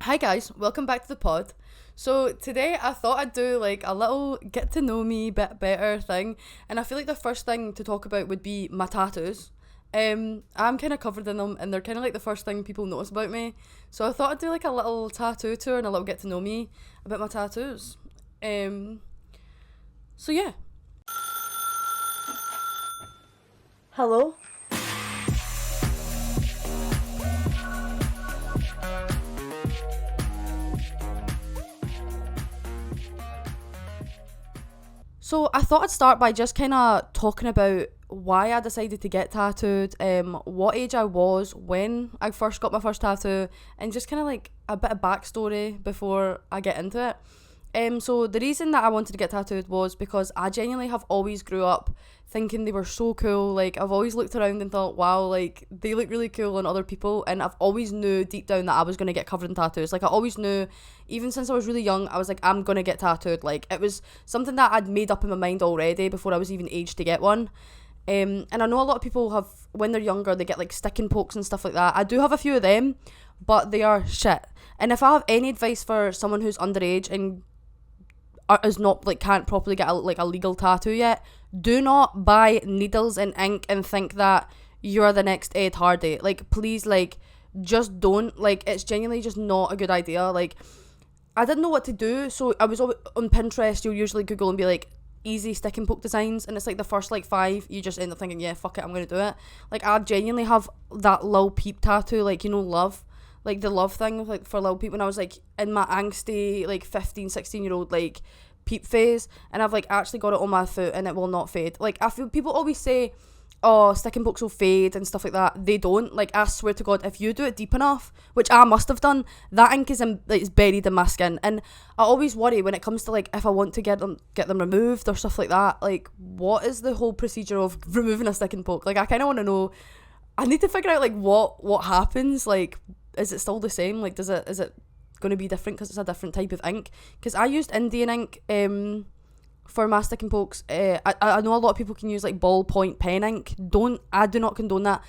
Hi guys, welcome back to the pod. So today I thought I'd do like a little get to know me bit better thing, and I feel like the first thing to talk about would be my tattoos. I'm kind of covered in them, and they're kind of like the first thing people notice about me. So I thought I'd do like a little tattoo tour and a little get to know me about my tattoos. Um, so yeah. Hello. So I thought I'd start by just kind of talking about why I decided to get tattooed, what age I was when I first got my first tattoo, and just kind of like a bit of backstory before I get into it. So the reason that I wanted to get tattooed was because I genuinely have always grew up thinking they were so cool. Like I've always looked around and thought, wow, like they look really cool on other people, and I've always knew deep down that I was gonna get covered in tattoos. Like I always knew, even since I was really young, I was like, I'm gonna get tattooed. Like it was something that I'd made up in my mind already before I was even aged to get one. And I know a lot of people have, when they're younger, they get like stick and pokes and stuff like that. I do have a few of them, but they are shit. And if I have any advice for someone who's underage and is not like can't properly get a legal tattoo yet, do not buy needles and ink and think that you're the next Ed Hardy. Like please, like just don't. Like it's genuinely just not a good idea. Like I didn't know what to do, so I was on Pinterest. You'll usually Google and be like easy stick and poke designs, and it's like the first like five, you just end up thinking, yeah, fuck it, I'm gonna do it. Like I genuinely have that Lil Peep tattoo, like you know, love, like the love thing, like for Lil Peep when I was like in my angsty like 15, 16 year old like Peep phase, and I've like actually got it on my foot and it will not fade. Like I feel people always say, oh, stick and pokes will fade and stuff like that. They don't. Like I swear to God, if you do it deep enough, which I must have done, that ink is buried in my skin. And I always worry when it comes to like if I want to get them removed or stuff like that. Like what is the whole procedure of removing a stick and poke? Like I kind of want to know. I need to figure out like what happens. Like is it still the same? Like is it going to be different because it's a different type of ink? Because I used Indian ink. For my stick and pokes, I know a lot of people can use like ballpoint pen ink. I do not condone that.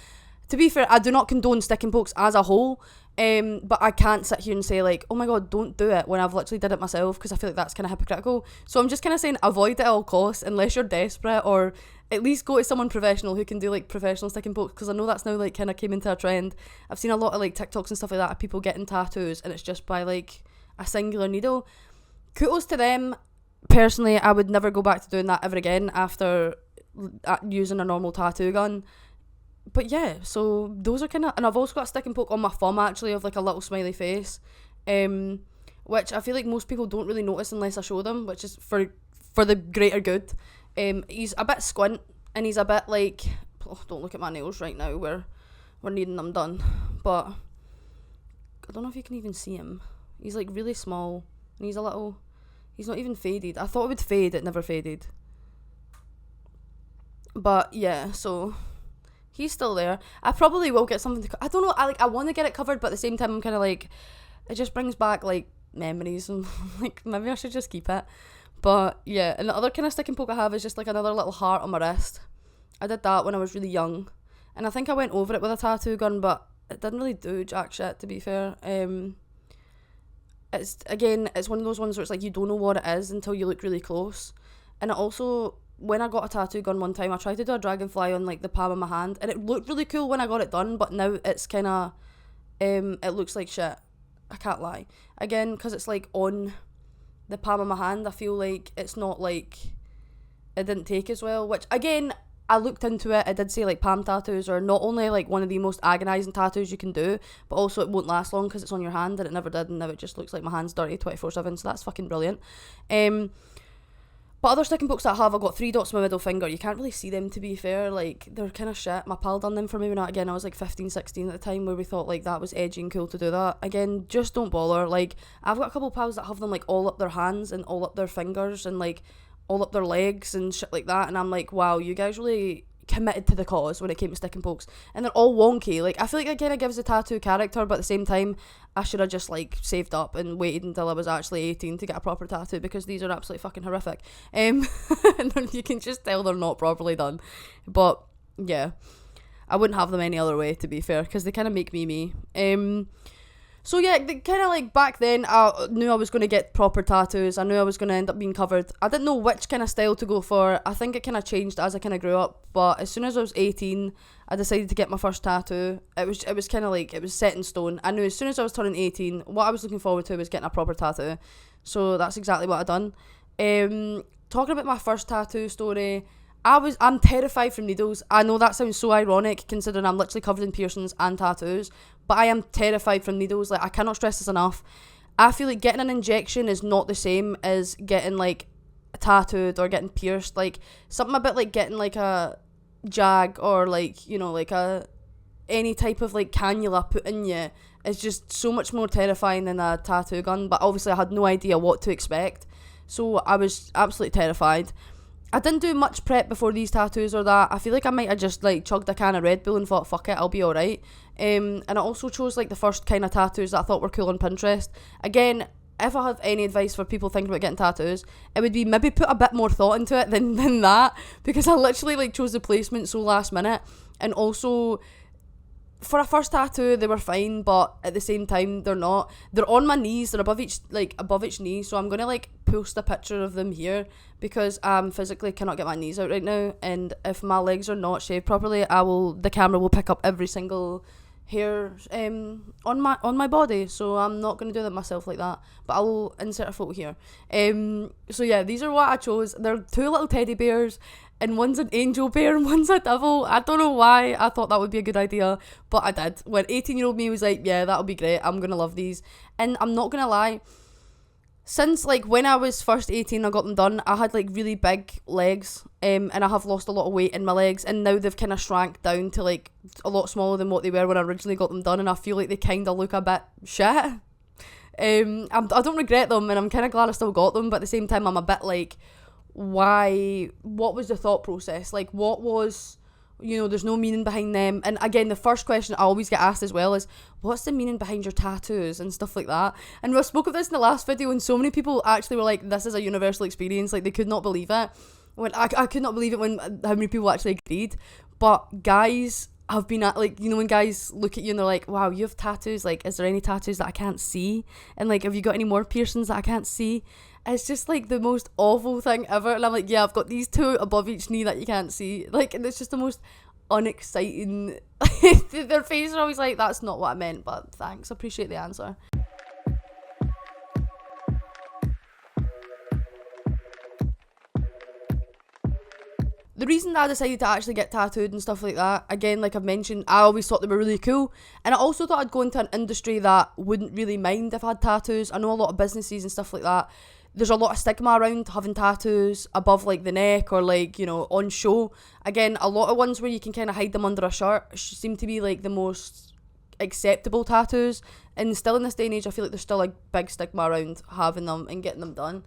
To be fair, I do not condone stick and pokes as a whole. But I can't sit here and say like, oh my god, don't do it when I've literally did it myself, because I feel like that's kind of hypocritical. So I'm just kind of saying avoid it at all costs unless you're desperate, or at least go to someone professional who can do like professional stick and pokes, because I know that's now like kind of came into a trend. I've seen a lot of like TikToks and stuff like that of people getting tattoos and it's just by like a singular needle. Kudos to them. Personally, I would never go back to doing that ever again after using a normal tattoo gun. But yeah, so those are kind of, and I've also got a stick and poke on my thumb actually of like a little smiley face, which I feel like most people don't really notice unless I show them, which is for the greater good. He's a bit squint and he's a bit like, oh, don't look at my nails right now. We're needing them done, but I don't know if you can even see him. He's like really small and he's a little. He's not even faded. I thought it would fade, it never faded. But yeah, so he's still there. I probably will get something to. I don't know. I want to get it covered, but at the same time, I'm kind of like, it just brings back like memories, and like maybe I should just keep it. But yeah, and the other kind of stick and poke I have is just like another little heart on my wrist. I did that when I was really young, and I think I went over it with a tattoo gun, but it didn't really do jack shit, to be fair. It's one of those ones where it's like you don't know what it is until you look really close. And it also, when I got a tattoo gun one time, I tried to do a dragonfly on like the palm of my hand, and it looked really cool when I got it done, but now it's kind of it looks like shit. I can't lie. Again, because it's like on the palm of my hand, I feel like it's not like it didn't take as well, which again, I looked into it. It did say like palm tattoos are not only like one of the most agonising tattoos you can do, but also it won't last long because it's on your hand, and it never did, and now it just looks like my hand's dirty 24/7, so that's fucking brilliant. But other stick and pokes that I have, I've got 3 dots on my middle finger. You can't really see them, to be fair. Like, they're kind of shit. My pal done them for me when I was like 15, 16 at the time, where we thought like that was edgy and cool to do that. Again, just don't bother. Like, I've got a couple of pals that have them like all up their hands and all up their fingers and like all up their legs and shit like that, and I'm like, wow, you guys really committed to the cause when it came to stick and pokes. And they're all wonky. Like, I feel like it kind of gives the tattoo character, but at the same time, I should have just like saved up and waited until I was actually 18 to get a proper tattoo, because these are absolutely fucking horrific. And you can just tell they're not properly done. But yeah, I wouldn't have them any other way, to be fair, because they kind of make me. So yeah, kind of like back then, I knew I was going to get proper tattoos. I knew I was going to end up being covered. I didn't know which kind of style to go for. I think it kind of changed as I kind of grew up. But as soon as I was 18, I decided to get my first tattoo. It was kind of like, it was set in stone. I knew as soon as I was turning 18, what I was looking forward to was getting a proper tattoo. So that's exactly what I done. Talking about my first tattoo story, I'm terrified from needles. I know that sounds so ironic considering I'm literally covered in piercings and tattoos, but I am terrified from needles. Like, I cannot stress this enough. I feel like getting an injection is not the same as getting like tattooed or getting pierced. Like, something a bit like getting like a jag or like, you know, like a any type of like cannula put in you is just so much more terrifying than a tattoo gun. But obviously I had no idea what to expect, so I was absolutely terrified. I didn't do much prep before these tattoos or that. I feel like I might have just like chugged a can of Red Bull and thought, fuck it, I'll be alright. And I also chose like the first kind of tattoos that I thought were cool on Pinterest. Again, if I have any advice for people thinking about getting tattoos, it would be maybe put a bit more thought into it than that, because I literally like chose the placement so last minute. And also, for a first tattoo, they were fine, but at the same time, they're not. They're on my knees. They're above each knee. So I'm gonna like post a picture of them here because physically cannot get my knees out right now. And if my legs are not shaved properly, the camera will pick up every single hair on my body. So I'm not gonna do that myself like that. But I will insert a photo here. So yeah, these are what I chose. They're two little teddy bears. And one's an angel bear and one's a devil. I don't know why I thought that would be a good idea, but I did. When 18-year-old me was like, yeah, that'll be great, I'm gonna love these. And I'm not gonna lie, since like when I was first 18 I got them done, I had like really big legs, and I have lost a lot of weight in my legs, and now they've kind of shrank down to like a lot smaller than what they were when I originally got them done, and I feel like they kind of look a bit shit. I don't regret them, and I'm kind of glad I still got them, but at the same time I'm a bit like, what was the thought process? Like, what was, there's no meaning behind them. And again, the first question I always get asked as well is, what's the meaning behind your tattoos and stuff like that? And we spoke of this in the last video, and so many people actually were like, this is a universal experience. Like, they could not believe it. When I could not believe it when how many people actually agreed. But guys have been at, like, when guys look at you and they're like, wow, you have tattoos, like, is there any tattoos that I can't see? And like, have you got any more piercings that I can't see? It's just like the most awful thing ever. And I'm like, yeah, I've got these two above each knee that you can't see. Like, and it's just the most unexciting. Their faces are always like, that's not what I meant, but thanks, appreciate the answer. The reason that I decided to actually get tattooed and stuff like that, again, like I've mentioned, I always thought they were really cool. And I also thought I'd go into an industry that wouldn't really mind if I had tattoos. I know a lot of businesses and stuff like that, there's a lot of stigma around having tattoos above like the neck or like, on show. Again, a lot of ones where you can kind of hide them under a shirt seem to be like the most acceptable tattoos. And still in this day and age, I feel like there's still a big stigma around having them and getting them done.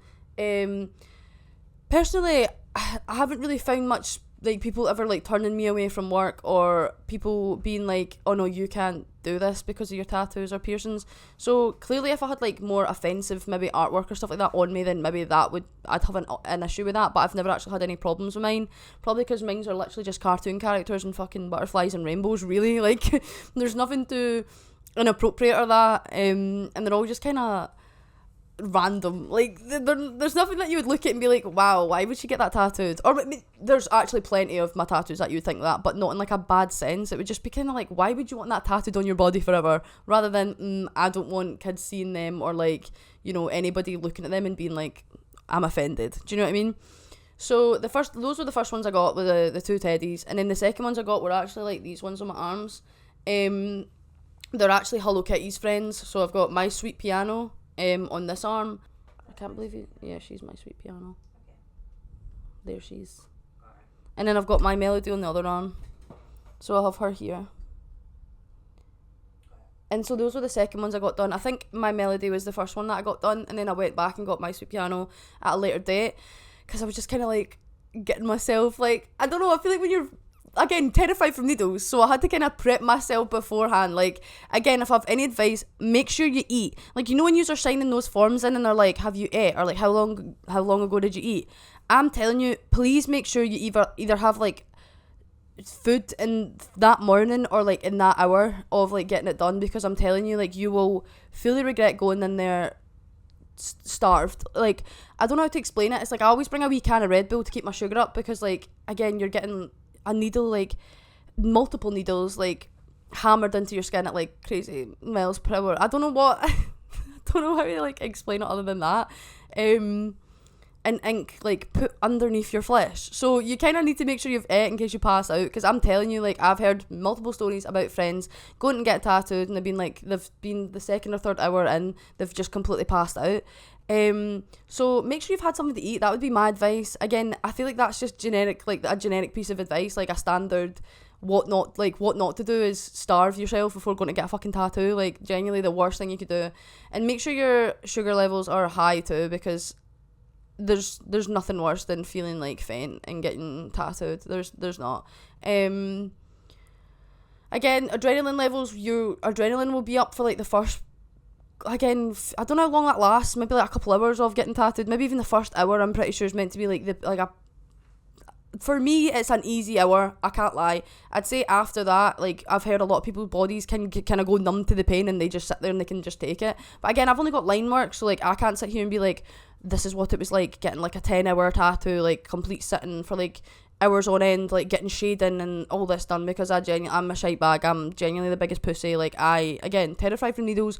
Personally, I haven't really found much like people ever like turning me away from work, or people being like, oh no, you can't do this because of your tattoos or piercings. So clearly if I had like more offensive maybe artwork or stuff like that on me, then maybe I'd have an issue with that. But I've never actually had any problems with mine, probably because mine are literally just cartoon characters and fucking butterflies and rainbows, really. Like, there's nothing too inappropriate or that, and they're all just kind of random. Like, there's nothing that you would look at and be like, wow, why would she get that tattooed? Or I mean, there's actually plenty of my tattoos that you would think that, but not in like a bad sense. It would just be kind of like, why would you want that tattooed on your body forever, rather than I don't want kids seeing them, or like, anybody looking at them and being like, I'm offended. Do you know what I mean? So those were the first ones I got, with the two teddies, and then the second ones I got were actually like these ones on my arms. They're actually Hello Kitty's friends. So I've got My Sweet Piano on this arm. I can't believe it. Yeah, she's My Sweet Piano. There she is. And then I've got My Melody on the other arm. So I have her here. And so those were the second ones I got done. I think My Melody was the first one that I got done, and then I went back and got My Sweet Piano at a later date, because I was just kind of like getting myself like, I don't know, I feel like when you're, again, terrified from needles, so I had to kind of prep myself beforehand. Like, again, if I have any advice, make sure you eat. Like, when you are signing those forms in and they're like, have you ate? Or like, how long ago did you eat? I'm telling you, please make sure you either have like food in that morning or like in that hour of like getting it done, because I'm telling you, like, you will fully regret going in there starved. Like, I don't know how to explain it. It's like I always bring a wee can of Red Bull to keep my sugar up, because like, again, you're getting a needle, like multiple needles, like hammered into your skin at like crazy miles per hour. I don't know what I don't know how to like explain it other than that. And ink like put underneath your flesh, so you kind of need to make sure you've ate in case you pass out, because I'm telling you, like, I've heard multiple stories about friends going to get tattooed and they've been the second or third hour and they've just completely passed out. So make sure you've had something to eat. That would be my advice. Again, I feel like that's just generic, like a generic piece of advice, like a standard what not to do is starve yourself before going to get a fucking tattoo. Like, genuinely the worst thing you could do. And make sure your sugar levels are high too, because there's nothing worse than feeling like faint and getting tattooed. There's not. Again, adrenaline levels, your adrenaline will be up for like the first, again, I don't know how long that lasts, maybe like a couple hours of getting tattooed, maybe even the first hour. I'm pretty sure is meant to be like for me, it's an easy hour, I can't lie. I'd say after that, like, I've heard a lot of people's bodies can kind of go numb to the pain and they just sit there and they can just take it. But again, I've only got line work, so like I can't sit here and be like, this is what it was like getting like a 10-hour tattoo, like complete sitting for like hours on end, like getting shading and all this done, because I'm a shite bag. I'm genuinely the biggest pussy. Like, again, terrified from needles.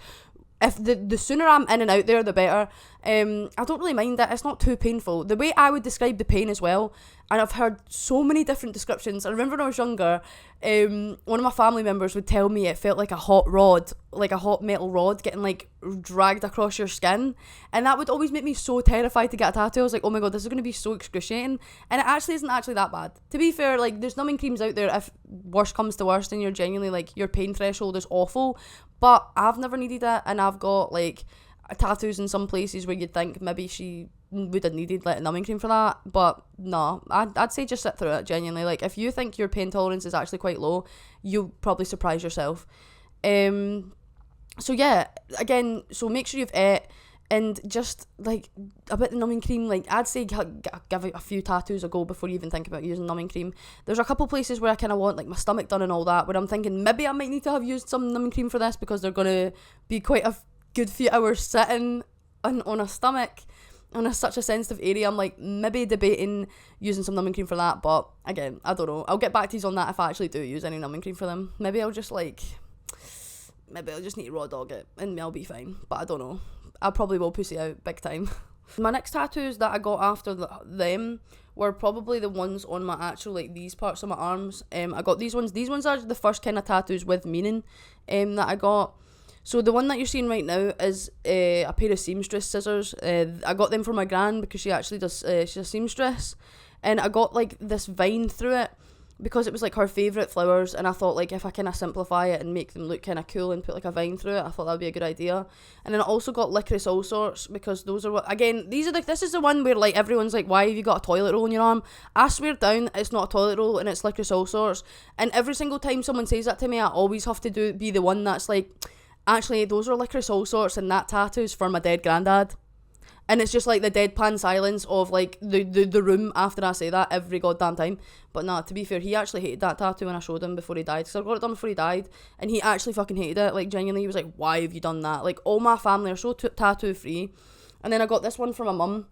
If the sooner I'm in and out there, the better. I don't really mind it. It's not too painful. The way I would describe the pain as well, and I've heard so many different descriptions. I remember when I was younger, one of my family members would tell me it felt like a hot rod, like a hot metal rod getting like dragged across your skin, and that would always make me so terrified to get a tattoo. I was like, oh my god, this is going to be so excruciating, and it actually isn't actually that bad. To be fair, like, there's numbing creams out there if worst comes to worst and you're genuinely like, your pain threshold is awful, but I've never needed it, and I've got like tattoos in some places where you'd think maybe she would have needed like a numbing cream for that, but no, I'd say just sit through it. Genuinely, like, if you think your pain tolerance is actually quite low, you'll probably surprise yourself. So yeah, again, so make sure you've ate, and just like a bit of numbing cream, like I'd say give it a few tattoos a go before you even think about using numbing cream. There's a couple places where I kind of want like my stomach done and all that, where I'm thinking maybe I might need to have used some numbing cream for this, because they're going to be quite a good few hours sitting on a stomach on such a sensitive area. I'm like maybe debating using some numbing cream for that, but again, I don't know. I'll get back to you on that if I actually do use any numbing cream for them. Maybe I'll just need to raw dog it and I'll be fine, but I don't know. I probably will pussy out big time. My next tattoos that I got after them were probably the ones on my actual, like, these parts of my arms. I got these ones. These ones are the first kind of tattoos with meaning that I got. So the one that you're seeing right now is a pair of seamstress scissors. I got them for my gran because she actually does, she's a seamstress. And I got like this vine through it because it was like her favourite flowers, and I thought like if I kind of simplify it and make them look kind of cool and put like a vine through it, I thought that would be a good idea. And then I also got licorice all sorts, because those are what, again, this is the one where like everyone's like, why have you got a toilet roll on your arm? I swear down, it's not a toilet roll and it's licorice all sorts. And every single time someone says that to me, I always have to be the one that's like, actually those are licorice all sorts and that tattoo's for my dead granddad. And it's just like the deadpan silence of like the room after I say that every goddamn time. But nah, to be fair, he actually hated that tattoo when I showed him before he died. Because I got it done before he died, and he actually fucking hated it. Like, genuinely, he was like, why have you done that? Like, all my family are so tattoo free. And then I got this one for my mum.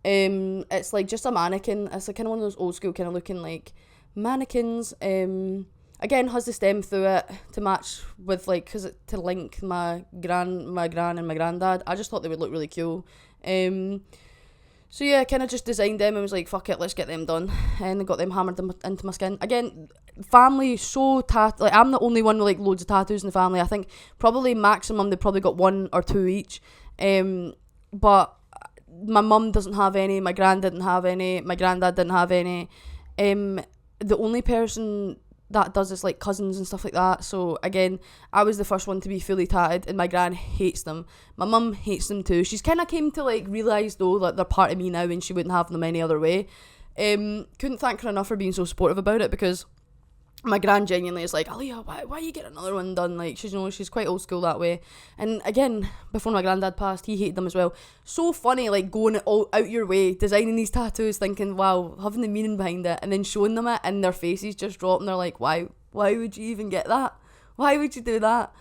It's like just a mannequin. It's like kind of one of those old school kind of looking like mannequins. Again, has the stem through it to match with like, cause to link my gran and my granddad. I just thought they would look really cool. So yeah, I kind of just designed them and was like, fuck it, let's get them done. And I got them hammered into my skin. Again, family so like, I'm the only one with like loads of tattoos in the family. I think probably maximum they probably got 1 or 2 each. But my mum doesn't have any, my gran didn't have any, my granddad didn't have any. The only person that does is like cousins and stuff like that. So again, I was the first one to be fully tatted, and my gran hates them. My mum hates them too. She's kind of came to like realise though that they're part of me now, and she wouldn't have them any other way. Couldn't thank her enough for being so supportive about it, because my gran genuinely is like, Aleah, why you get another one done? Like, she's quite old school that way. And again, before my granddad passed, he hated them as well. So funny, like, going all out your way, designing these tattoos, thinking, wow, having the meaning behind it, and then showing them it, and their faces just drop, and they're like, why would you even get that? Why would you do that?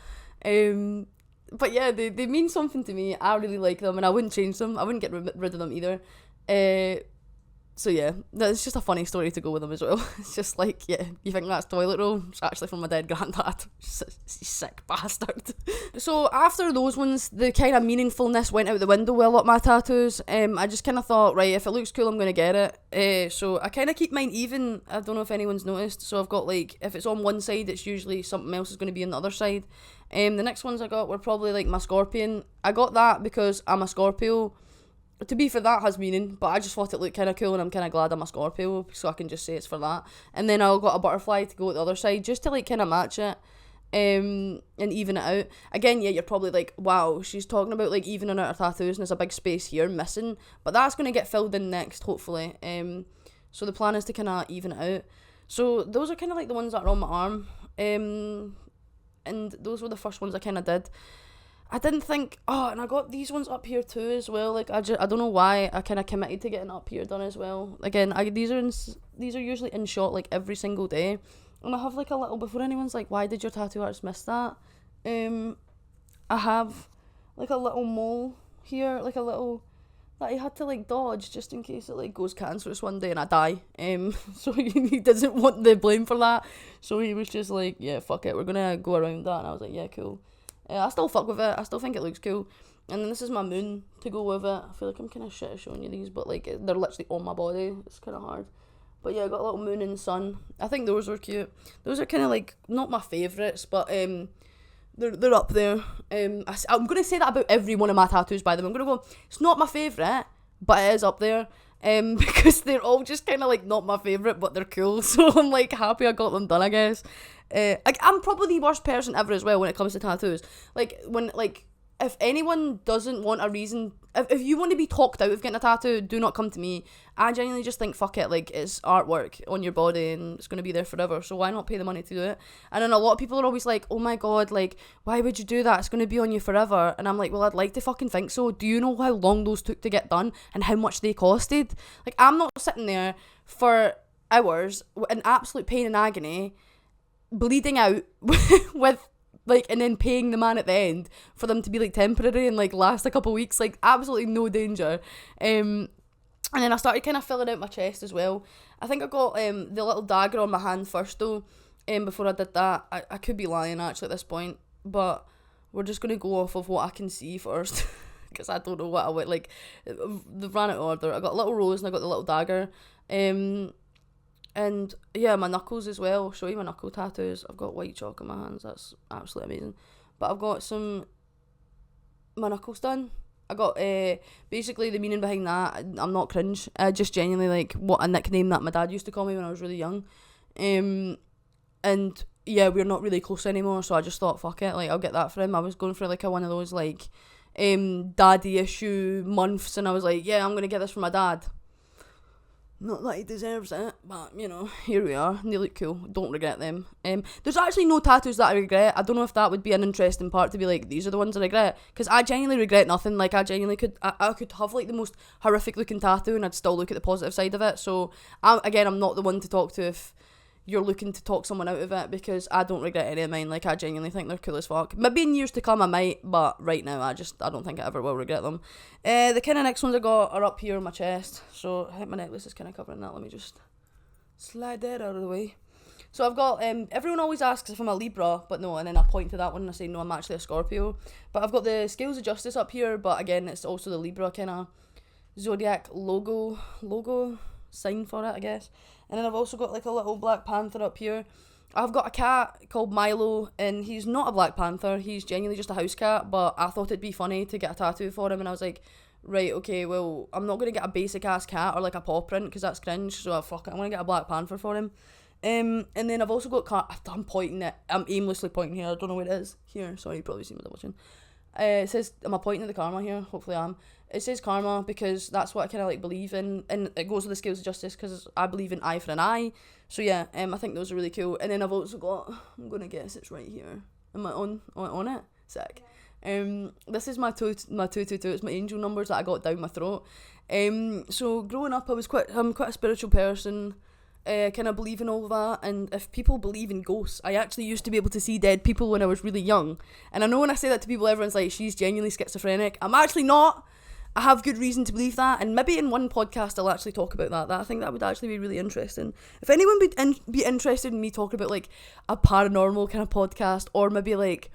But yeah, they mean something to me. I really like them, and I wouldn't change them. I wouldn't get rid of them either. So yeah, that's just a funny story to go with them as well. It's just like, yeah, you think that's toilet roll? It's actually from my dead granddad. Sick bastard. So after those ones, the kind of meaningfulness went out the window with a lot of my tattoos. I just kind of thought, right, if it looks cool, I'm going to get it. So I kind of keep mine even. I don't know if anyone's noticed. So I've got, like, if it's on one side, it's usually something else is going to be on the other side. The next ones I got were probably, like, my scorpion. I got that because I'm a Scorpio. To be fair, that has meaning, but I just thought it looked kind of cool, and I'm kind of glad I'm a Scorpio, so I can just say it's for that. And then I got a butterfly to go at the other side, just to, like, kind of match it, and even it out. Again, yeah, you're probably like, wow, she's talking about, like, evening out her tattoos, and there's a big space here missing, but that's going to get filled in next, hopefully. So the plan is to kind of even it out. So those are kind of, like, the ones that are on my arm, and those were the first ones I kind of did. I didn't think, and I got these ones up here too as well. Like, I don't know why I kind of committed to getting up here done as well. Again, these are usually in shot, like, every single day. And I have, like, a little, before anyone's like, why did your tattoo artist miss that? I have, like, a little mole here, like a little, that I had to, like, dodge just in case it, like, goes cancerous one day and I die. So he doesn't want the blame for that. So he was just like, yeah, fuck it, we're gonna go around that. And I was like, yeah, cool. I still fuck with it. I still think it looks cool. And then this is my moon to go with it. I feel like I'm kind of shit at showing you these, but, like, they're literally on my body. It's kind of hard. But yeah, I got a little moon and sun. I think those were cute. Those are kind of, like, not my favourites, but they're up there. I'm going to say that about every one of my tattoos, by the way. I'm going to go, it's not my favourite, but it is up there. Because they're all just kind of, like, not my favourite, but they're cool. So I'm, like, happy I got them done, I guess. I'm probably the worst person ever as well when it comes to tattoos. Like, when, like, if anyone doesn't want a reason, if you want to be talked out of getting a tattoo, do not come to me. I genuinely just think, fuck it, like, it's artwork on your body and it's going to be there forever, so why not pay the money to do it? And then a lot of people are always like, oh my god, like, why would you do that? It's going to be on you forever. And I'm like, well, I'd like to fucking think so. Do you know how long those took to get done and how much they costed? Like, I'm not sitting there for hours in absolute pain and agony, bleeding out with, like, and then paying the man at the end for them to be, like, temporary and, like, last a couple weeks. Like, absolutely no danger. And then I started kind of filling out my chest as well. I think I got the little dagger on my hand first though, before I did that. I could be lying actually at this point, but we're just going to go off of what I can see first, because I don't know what I would, like, they ran out of order. I got a little rose and I got the little dagger. And yeah, my knuckles as well. I'll show you my knuckle tattoos. I've got white chalk on my hands. That's absolutely amazing. But I've got my knuckles done. I got basically the meaning behind that. I'm not cringe. I just genuinely, like, what a nickname that my dad used to call me when I was really young. And yeah, we're not really close anymore, so I just thought, fuck it, like, I'll get that for him. I was going for, like, one of those, like, daddy issue months, and I was like, yeah, I'm gonna get this for my dad. Not that he deserves it, but, you know, here we are. They look cool. Don't regret them. There's actually no tattoos that I regret. I don't know if that would be an interesting part to be like, these are the ones I regret. Because I genuinely regret nothing. Like, I genuinely could, I could have, like, the most horrific looking tattoo and I'd still look at the positive side of it. So, I'm not the one to talk to if you're looking to talk someone out of it, because I don't regret any of mine. Like, I genuinely think they're cool as fuck. Maybe in years to come I might, but right now I don't think I ever will regret them. The kind of next ones I got are up here on my chest, so I think my necklace is kind of covering that. Let me just slide that out of the way. So I've got, everyone always asks if I'm a Libra, but no, and then I point to that one and I say, no, I'm actually a Scorpio. But I've got the Scales of Justice up here, but again, it's also the Libra kind of zodiac logo sign for it, I guess. And then I've also got, like, a little Black Panther up here. I've got a cat called Milo, and he's not a Black Panther. He's genuinely just a house cat, but I thought it'd be funny to get a tattoo for him, and I was like, right, okay, well, I'm not going to get a basic-ass cat or, like, a paw print, because that's cringe, so fuck it, I'm going to get a Black Panther for him. And then I've also got I'm pointing it. I'm aimlessly pointing here. I don't know where it is. Here, sorry, you probably see me watching. It says, am I pointing at the karma here? Hopefully I am. It says karma because that's what I kind of like believe in, and it goes with the scales of justice because I believe in eye for an eye. So yeah, I think those are really cool. And then I've also got, I'm gonna guess it's right here. Am I on it? Sick. This is my 222. It's my angel numbers that I got down my throat. So growing up, I'm quite a spiritual person. Kind of believe in all that, and if people believe in ghosts, I actually used to be able to see dead people when I was really young. And I know when I say that to people, everyone's like, she's genuinely schizophrenic. I'm actually not. I have good reason to believe that, and maybe in one podcast I'll actually talk about that. I think that would actually be really interesting. If anyone would be interested in me talking about like a paranormal kind of podcast, or maybe like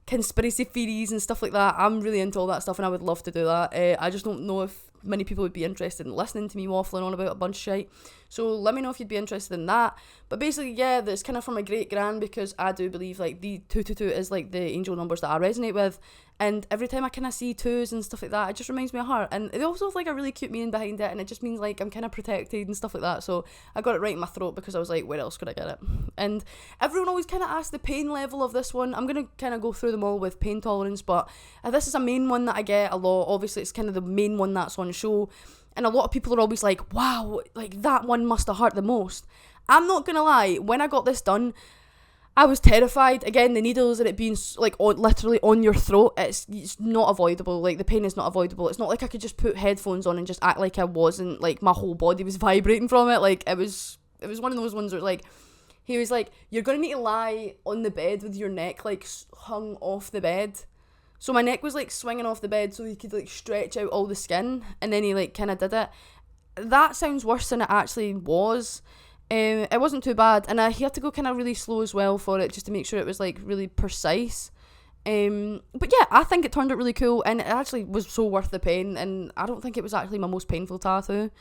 conspiracy theories and stuff like that, I'm really into all that stuff, and I would love to do that. I just don't know if many people would be interested in listening to me waffling on about a bunch of shit. So let me know if you'd be interested in that. But basically, yeah, that's kind of from my great gran, because I do believe like the 222 is like the angel numbers that I resonate with. And every time I kind of see twos and stuff like that, it just reminds me of her. And it also has like a really cute meaning behind it, and it just means like I'm kind of protected and stuff like that. So I got it right in my throat because I was like, where else could I get it? And everyone always kind of asks the pain level of this one. I'm going to kind of go through them all with pain tolerance, but this is a main one that I get a lot. Obviously, it's kind of the main one that's on show. And a lot of people are always like, wow, like that one must have hurt the most. I'm not going to lie, when I got this done, I was terrified. Again, the needles and it being like literally on your throat, it's not avoidable. Like the pain is not avoidable. It's not like I could just put headphones on and just act like I wasn't, like my whole body was vibrating from it. Like it was one of those ones where like, he was like, you're going to need to lie on the bed with your neck like hung off the bed. So my neck was like swinging off the bed so he could like stretch out all the skin, and then he like kind of did it. That sounds worse than it actually was. It wasn't too bad, and he had to go kind of really slow as well for it, just to make sure it was like really precise. But yeah, I think it turned out really cool, and it actually was so worth the pain, and I don't think it was actually my most painful tattoo.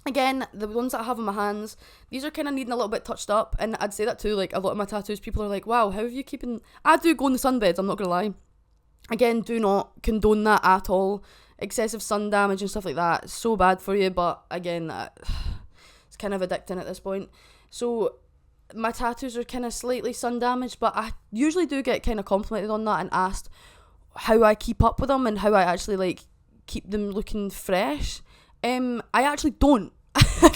Again, the ones that I have on my hands, these are kind of needing a little bit touched up, and I'd say that too, like a lot of my tattoos, people are like, wow, how have you keeping... I do go in the sunbeds, I'm not gonna lie. Again, do not condone that at all. Excessive sun damage and stuff like that, it's so bad for you, but again, it's kind of addicting at this point. So my tattoos are kind of slightly sun damaged, but I usually do get kind of complimented on that and asked how I keep up with them and how I actually like keep them looking fresh. I actually don't.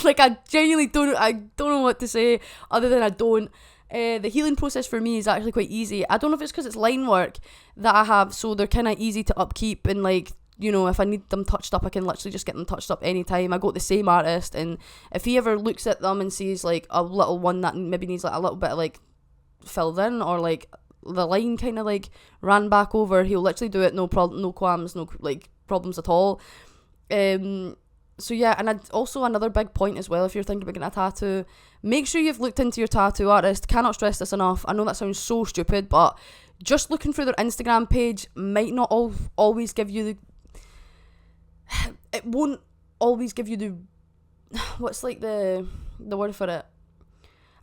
Like I genuinely don't. I don't know what to say other than I don't. The healing process for me is actually quite easy. I don't know if it's because it's line work that I have, so they're kind of easy to upkeep, and like, you know, if I need them touched up, I can literally just get them touched up anytime. I go to the same artist, and if he ever looks at them and sees like a little one that maybe needs like a little bit of like filled in, or like the line kind of like ran back over, he'll literally do it, no problem, no qualms, no like problems at all. So yeah, and also another big point as well, if you're thinking about getting a tattoo, make sure you've looked into your tattoo artist. Cannot stress this enough. I know that sounds so stupid, but just looking through their Instagram page might not always give you it won't always give you what's like the word for it.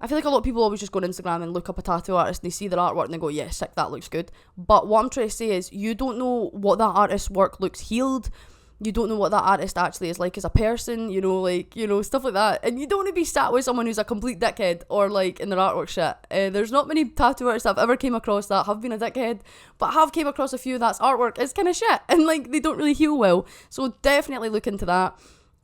I feel like a lot of people always just go on Instagram and look up a tattoo artist and they see their artwork and they go, yeah, sick, that looks good. But what I'm trying to say is, you don't know what that artist's work looks healed. You don't know what that artist actually is like as a person, you know, like, you know, stuff like that. And you don't want to be sat with someone who's a complete dickhead or like in their artwork shit. There's not many tattoo artists I've ever came across that have been a dickhead, but I have came across a few that's artwork is kind of shit and like they don't really heal well. So definitely look into that.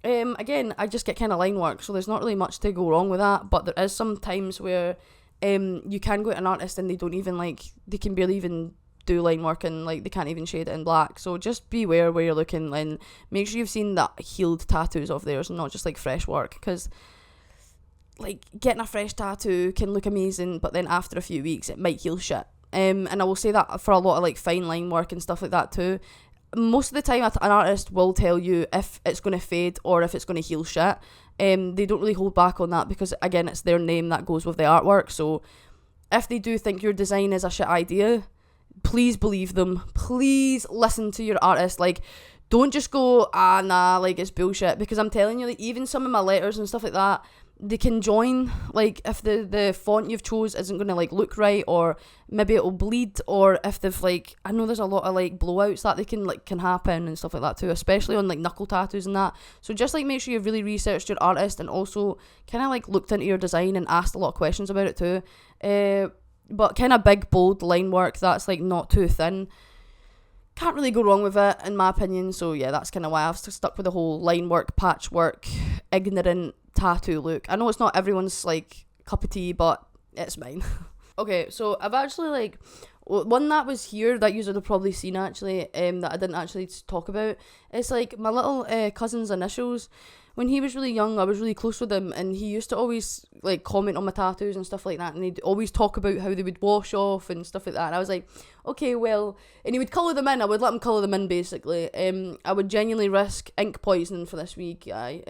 Again, I just get kind of line work, so there's not really much to go wrong with that, but there is some times where you can go to an artist and they don't even like, they can barely even do line work and like they can't even shade it in black. So just beware where you're looking and make sure you've seen that healed tattoos of theirs and not just like fresh work, because like getting a fresh tattoo can look amazing, but then after a few weeks it might heal shit. And I will say that for a lot of like fine line work and stuff like that too. Most of the time an artist will tell you if it's going to fade or if it's going to heal shit. They don't really hold back on that because again, it's their name that goes with the artwork. So if they do think your design is a shit idea, please believe them. Please listen to your artist. Like, don't just go, nah, like it's bullshit, because I'm telling you, like, even some of my letters and stuff like that, they can join, like if the font you've chose isn't going to like look right, or maybe it'll bleed, or if they've like, I know there's a lot of like blowouts that they can happen and stuff like that too, especially on like knuckle tattoos and that. So just like make sure you've really researched your artist and also kind of like looked into your design and asked a lot of questions about it too. But kind of big bold line work that's like not too thin, can't really go wrong with it, in my opinion. So yeah, that's kind of why I've stuck with the whole line work, patchwork, ignorant tattoo look. I know it's not everyone's like cup of tea, but it's mine. Okay, so I've actually like one that was here that you would have probably seen actually, that I didn't actually talk about. It's like my little cousin's initials. When he was really young, I was really close with him, and he used to always like comment on my tattoos and stuff like that, and he'd always talk about how they would wash off and stuff like that. And I was like, okay, well, and he would colour them in. I would let him colour them in, basically. I would genuinely risk ink poisoning for this wee guy.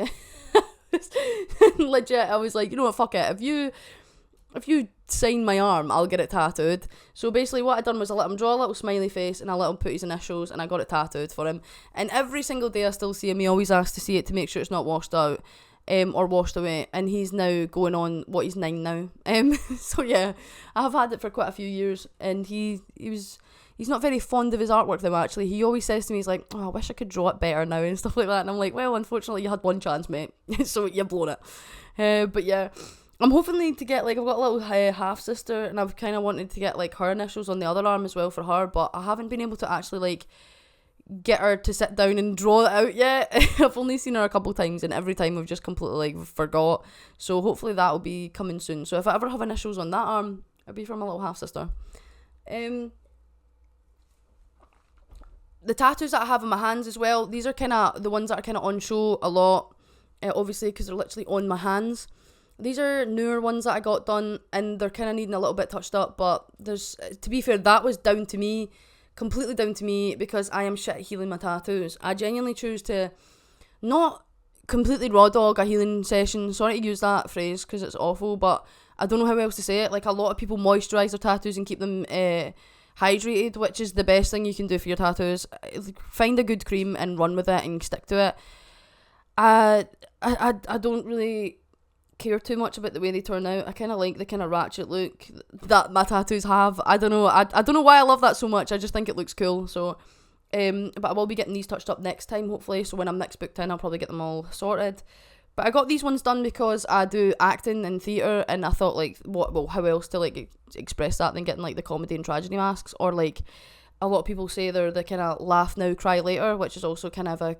Legit, I was like, you know what, fuck it. If you sign my arm, I'll get it tattooed. So basically what I done was I let him draw a little smiley face, and I let him put his initials, and I got it tattooed for him. And every single day I still see him, he always asks to see it to make sure it's not washed out, or washed away. And he's now going on, he's 9 now. So yeah, I have had it for quite a few years, and he's not very fond of his artwork though, actually. He always says to me, he's like, oh, I wish I could draw it better now and stuff like that. And I'm like, well, unfortunately you had one chance, mate. So you've blown it. But yeah, I'm hoping to get, like, I've got a little half-sister, and I've kind of wanted to get, like, her initials on the other arm as well for her, but I haven't been able to actually, like, get her to sit down and draw it out yet. I've only seen her a couple times, and every time we've just completely, like, forgot. So hopefully that'll be coming soon. So if I ever have initials on that arm, it'll be from my little half-sister. The tattoos that I have on my hands as well, these are kind of the ones that are kind of on show a lot, obviously, because they're literally on my hands. These are newer ones that I got done, and they're kind of needing a little bit touched up, but to be fair, that was down to me, completely down to me, because I am shit at healing my tattoos. I genuinely choose to not completely raw dog a healing session. Sorry to use that phrase because it's awful, but I don't know how else to say it. Like, a lot of people moisturise their tattoos and keep them hydrated, which is the best thing you can do for your tattoos. Find a good cream and run with it and stick to it. I don't really care too much about the way they turn out. I kind of like the kind of ratchet look that my tattoos have. I don't know. I don't know why I love that so much. I just think it looks cool. So, but I will be getting these touched up next time, hopefully. So when I'm next booked in, I'll probably get them all sorted. But I got these ones done because I do acting and theatre, and I thought, like, how else to, like, express that than getting, like, the comedy and tragedy masks, or, like, a lot of people say they're the kind of laugh now, cry later, which is also kind of a,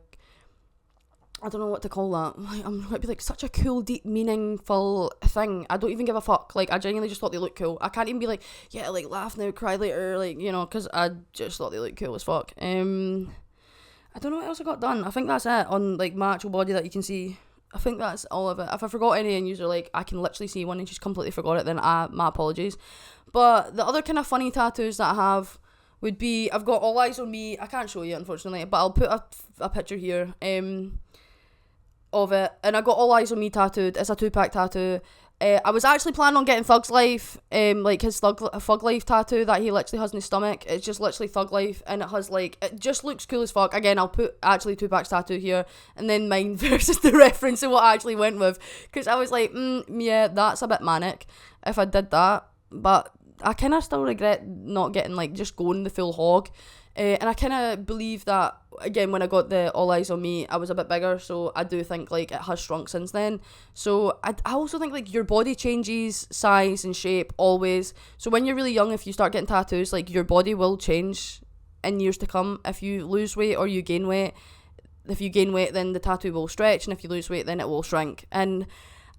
I don't know what to call that. Like, I'm going to be like, such a cool, deep, meaningful thing. I don't even give a fuck. Like, I genuinely just thought they looked cool. I can't even be like, yeah, like, laugh now, cry later, like, you know, because I just thought they looked cool as fuck. I don't know what else I got done. I think that's it on, like, my actual body that you can see. I think that's all of it. If I forgot any and you're like, I can literally see one and just completely forgot it, then my apologies. But the other kind of funny tattoos that I have would be, I've got All Eyes on Me. I can't show you, unfortunately, but I'll put a picture here. Of it, and I got All Eyes on Me tattooed. It's a 2-pack tattoo. I was actually planning on getting Thug's Life, like his Thug Life tattoo that he literally has in his stomach. It's just literally Thug Life, and it has, like, it just looks cool as fuck. Again, I'll put actually 2-packs tattoo here, and then mine versus the reference of what I actually went with, because I was like, yeah, that's a bit manic if I did that, but I kind of still regret not getting, like, just going the full hog. And I kind of believe that, again, when I got the All Eyes on Me, I was a bit bigger, so I do think, like, it has shrunk since then. So I also think, like, your body changes size and shape always. So when you're really young, if you start getting tattoos, like, your body will change in years to come. If you lose weight or you gain weight, if you gain weight, then the tattoo will stretch, and if you lose weight, then it will shrink. And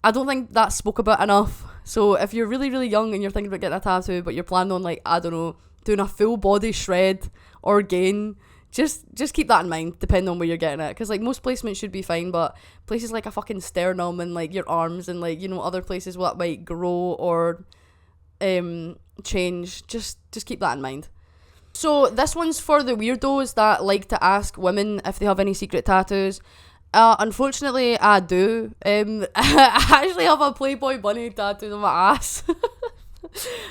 I don't think that's spoke about enough. So if you're really, really young and you're thinking about getting a tattoo, but you're planning on, like, I don't know, doing a full body shred or gain, just keep that in mind, depending on where you're getting it. Because, like, most placements should be fine, but places like a fucking sternum and, like, your arms and, like, you know, other places that might grow or change, just keep that in mind. So this one's for the weirdos that like to ask women if they have any secret tattoos. Unfortunately, I do. I actually have a Playboy bunny tattooed on my ass.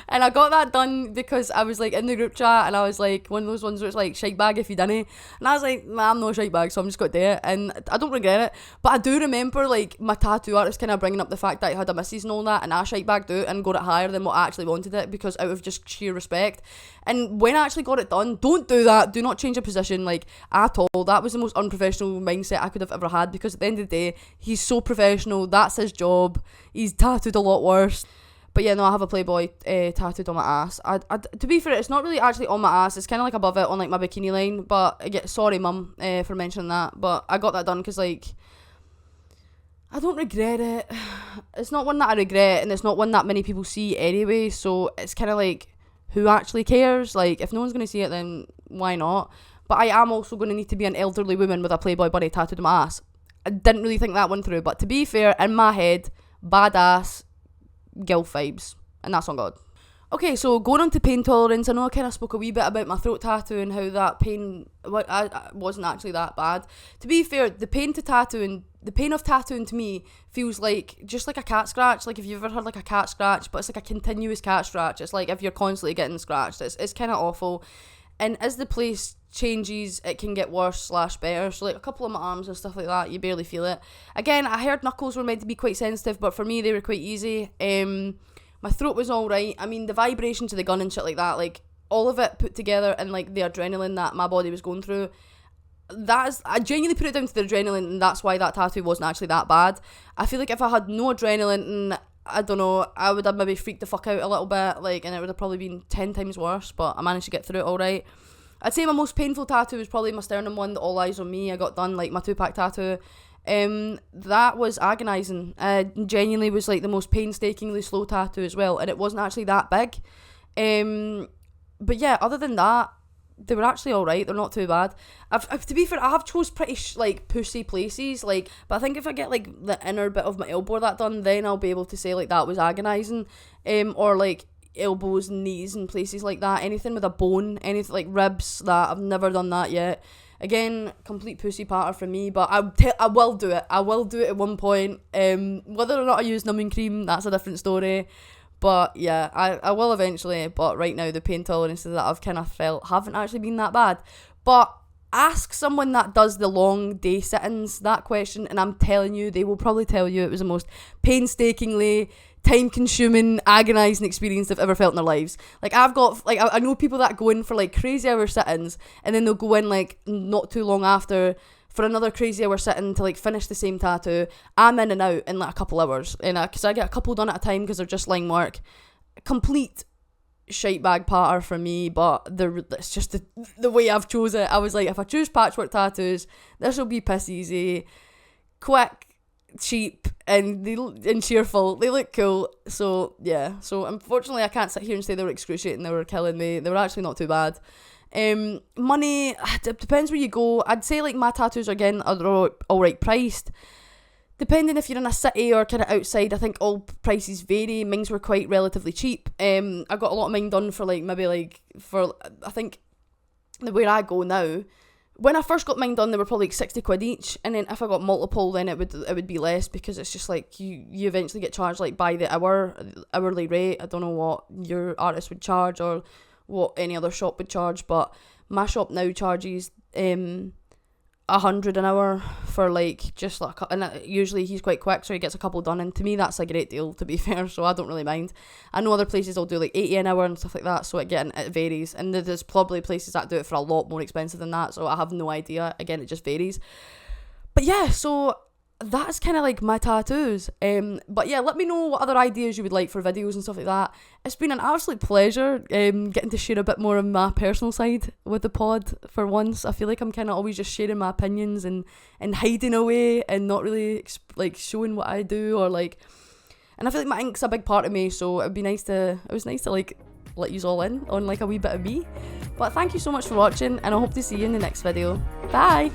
And I got that done because I was, like, in the group chat, and I was like, one of those ones where it's like, shite bag if you didn't. And I was like, nah, I'm no shite bag, so I'm just going to do it. And I don't regret it. But I do remember, like, my tattoo artist kind of bringing up the fact that I had a missus and all that, and I shite bagged out and got it higher than what I actually wanted it, because out of just sheer respect. And when I actually got it done, don't do that. Do not change your position, like, at all. That was the most unprofessional mindset I could have ever had, because at the end of the day, he's so professional. That's his job. He's tattooed a lot worse. But yeah, no, I have a Playboy tattooed on my ass. To be fair, it's not really actually on my ass. It's kind of like above it on like my bikini line. But again, sorry, mum, for mentioning that. But I got that done because like I don't regret it. It's not one that I regret, and it's not one that many people see anyway. So it's kind of like, who actually cares? Like, if no one's gonna see it, then why not? But I am also going to need to be an elderly woman with a Playboy bunny tattooed on my ass. I didn't really think that one through, but to be fair, in my head, badass, gilf vibes, and that's on God. Okay, so going on to pain tolerance, I know I kind of spoke a wee bit about my throat tattoo and how that pain wasn't actually that bad. To be fair, the pain of tattooing to me feels like just like a cat scratch. Like if you've ever had like a cat scratch, but it's like a continuous cat scratch. It's like if you're constantly getting scratched. It's kind of awful. And as the place changes, it can get worse / better. So like a couple of my arms and stuff like that, you barely feel it. Again, I heard knuckles were meant to be quite sensitive, but for me they were quite easy. My throat was alright. I mean, the vibration to the gun and shit like that, like all of it put together, and like the adrenaline that my body was going through, I genuinely put it down to the adrenaline, and that's why that tattoo wasn't actually that bad. I feel like if I had no adrenaline, and I don't know, I would have maybe freaked the fuck out a little bit, like, and it would have probably been 10 times worse, but I managed to get through it alright. I'd say my most painful tattoo was probably my sternum one, the All Eyes on Me. I got done, like, my 2-pack tattoo. That was agonising. Genuinely was, like, the most painstakingly slow tattoo as well, and it wasn't actually that big. But yeah, other than that, they were actually alright. They're not too bad. To be fair, I have chose pretty like pussy places, like, but I think if I get like the inner bit of my elbow that done, then I'll be able to say like that was agonising. Or like elbows and knees and places like that. Anything with a bone, anything like ribs, that I've never done that yet. Again, complete pussy patter from me, but I will do it. I will do it at one point. Whether or not I use numbing cream, that's a different story. But yeah, I will eventually. But right now, the pain tolerances that I've kind of felt haven't actually been that bad. But ask someone that does the long day sit-ins that question, and I'm telling you, they will probably tell you it was the most painstakingly time-consuming, agonising experience they've ever felt in their lives. Like, I've got, like, I know people that go in for, like, crazy hour sit-ins, and then they'll go in, like, not too long after for another crazy hour sit-in to, like, finish the same tattoo. I'm in and out in, like, a couple hours, and because I get a couple done at a time because they're just line work. Complete shite bag patter for me, but it's just the way I've chose it. I was like, if I choose patchwork tattoos, this will be piss easy, quick, cheap, and cheerful. They look cool. So yeah, so unfortunately I can't sit here and say they were excruciating, they were killing me. They were actually not too bad. Money, it depends where you go. I'd say like my tattoos again are alright priced. Depending if you're in a city or kind of outside, I think all prices vary. Mines were quite relatively cheap. I got a lot of mine done for like maybe like for, I think where I go now, when I first got mine done, they were probably like 60 quid each, and then if I got multiple, then it would be less, because it's just like you eventually get charged like by the hourly rate. I don't know what your artist would charge or what any other shop would charge, but my shop now charges 100 an hour for like just like, and usually he's quite quick, so he gets a couple done, and to me that's a great deal, to be fair, so I don't really mind. I know other places will do like 80 an hour and stuff like that, so it varies, and there's probably places that do it for a lot more expensive than that, so I have no idea. Again, it just varies. But yeah, so that's kind of like my tattoos. But yeah, let me know what other ideas you would like for videos and stuff like that. It's been an absolute pleasure getting to share a bit more of my personal side with the pod for once. I feel like I'm kind of always just sharing my opinions and hiding away and not really like showing what I do, or like, and I feel like my ink's a big part of me, so it was nice to like let you all in on like a wee bit of me. But thank you so much for watching, and I hope to see you in the next video. Bye!